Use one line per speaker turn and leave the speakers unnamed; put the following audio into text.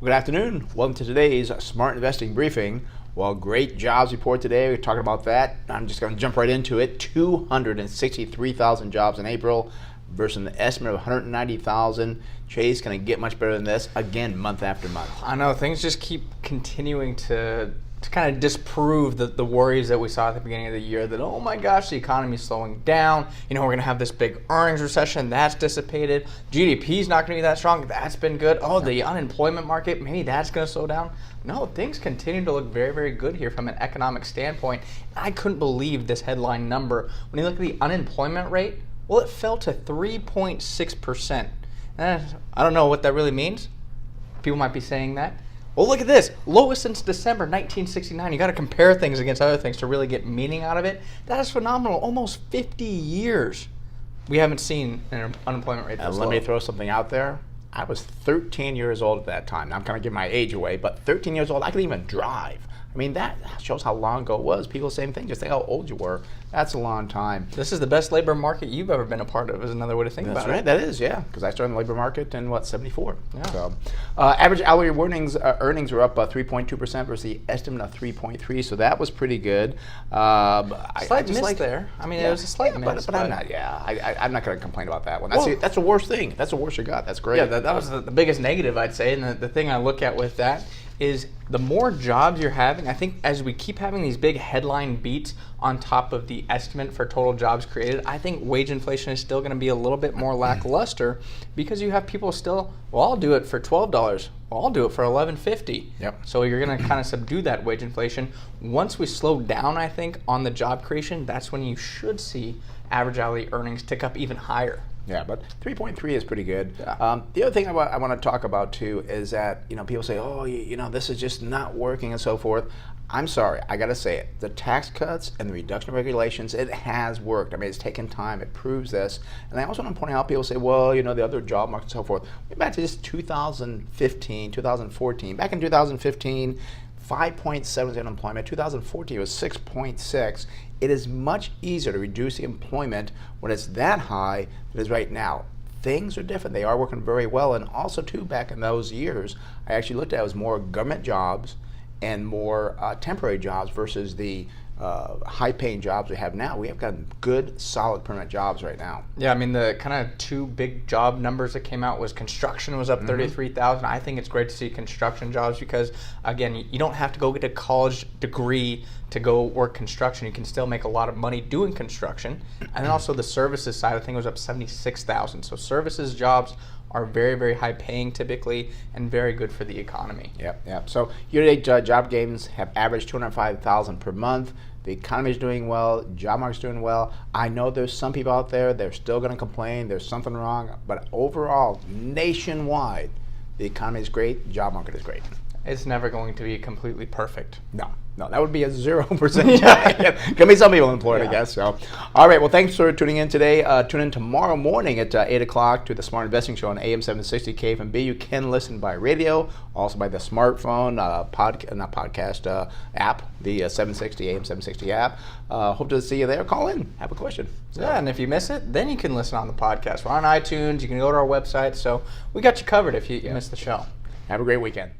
Good afternoon. Welcome to today's Smart Investing Briefing. Well, great jobs report today. We're talking about that. I'm just going to jump right into it. 263,000 jobs in April versus an estimate of 190,000. Chase, can it get much better than this? Again, month after month.
I know things just keep continuing to kind of disprove the worries that we saw at the beginning of the year that, oh my gosh, the economy's slowing down. We're going to have this big earnings recession. That's dissipated. GDP's not going to be that strong. That's been good. Oh, the unemployment market, maybe that's going to slow down. No, things continue to look very, very good here from an economic standpoint. I couldn't believe this headline number. When you look at the unemployment rate, well, it fell to 3.6%. I don't know what that really means. People might be saying that. Well, look at this. Lowest since December 1969. You got to compare things against other things to really get meaning out of it. That is phenomenal. Almost 50 years we haven't seen an unemployment rate this low.
Let me throw something out there. I was 13 years old at that time. Now, I'm going to give my age away, but 13 years old, I could even drive. I mean, that shows how long ago it was. People same thing, just think how old you were. That's a long time.
This is the best labor market you've ever been a part of, is another way to think about it.
That's right, that is, yeah, because I started in the labor market in, 74. Yeah. So, average hourly earnings were up 3.2% versus the estimate of 3.3, so that was pretty good.
Slight miss there. I mean, it was a slight miss.
But I'm not going to complain about that one. That's the worst thing. That's the worst you got. That's great.
Yeah, that was the biggest negative, I'd say, and the thing I look at with that is the more jobs you're having, I think as we keep having these big headline beats on top of the estimate for total jobs created, I think wage inflation is still going to be a little bit more lackluster because you have people still, well, I'll do it for $12. Well, I'll do it for $11.50.
Yep.
So you're going to kind of subdue that wage inflation. Once we slow down, I think, on the job creation, that's when you should see average hourly earnings tick up even higher.
Yeah, but 3.3 is pretty good.
Yeah.
The other thing I want to talk about too is that people say, oh, this is just not working and so forth. I'm sorry, I got to say it. The tax cuts and the reduction of regulations, it has worked. I mean, it's taken time. It proves this. And I also want to point out, people say, well, the other job market and so forth. Back to just 2015, 2014. Back in 2015, 5.7% unemployment. 2014 was 6.6. It is much easier to reduce the employment when it's that high than it is right now. Things are different. They are working very well. And also, too, back in those years, I actually looked at it as more government jobs and more temporary jobs versus the high-paying jobs we have now. We have got good, solid, permanent jobs right now.
Yeah, I mean, the kind of two big job numbers that came out was construction was up 33,000. I think it's great to see construction jobs because, again, you don't have to go get a college degree to go work construction. You can still make a lot of money doing construction. And then also the services side, I think, was up 76,000. So services jobs are very, very high paying typically and very good for the economy.
Yep. So year-to-date job gains have averaged 205,000 per month. The economy is doing well. Job market's doing well. I know there's some people out there, they're still going to complain. There's something wrong. But overall, nationwide, the economy is great. Job market is great.
It's never going to be completely perfect.
No, that would be a 0% chance. Could be some people employed, I guess. So, all right. Well, thanks for tuning in today. Tune in tomorrow morning at 8 o'clock to the Smart Investing Show on AM 760 KFMB. You can listen by radio, also by the smartphone app, the 760 AM 760 app. Hope to see you there. Call in, have a question. So.
Yeah, and if you miss it, then you can listen on the podcast. We're on iTunes. You can go to our website. So we got you covered if you miss the show.
Have a great weekend.